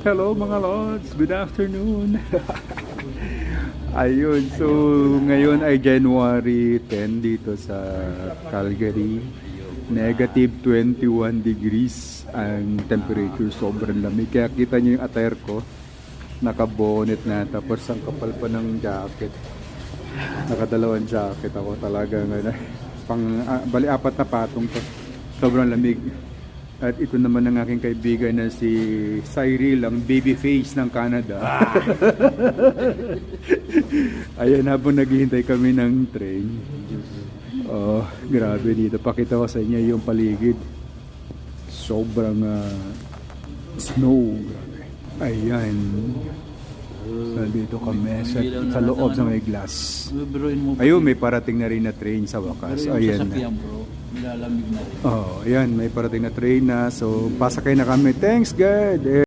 Hello mga lods, good afternoon. Ayun, so ngayon ay January 10 dito sa Calgary. Negative 21 degrees ang temperature, sobrang lamig. Kaya kita nyo yung attire ko, naka-bonnet na, tapos ang kapal pa ng jacket. Nakadalawang jacket ako talaga ngayon. Bali apat na patong to. Sobrang lamig. At ito naman ang aking kaibigan na si Cyril, ang baby face ng Canada. Ayan, habang naghihintay kami ng train. Oh, grabe dito. Pakita ko sa inyo yung paligid. Sobrang snow. Ayan. Nandito kami sa loob sa may glass. Ayun, may parating na rin na train sa wakas. Ayan na. Nilalamig na rin. Oh, ayan, may parating na train na. So, pasakay na kami. Thanks, God.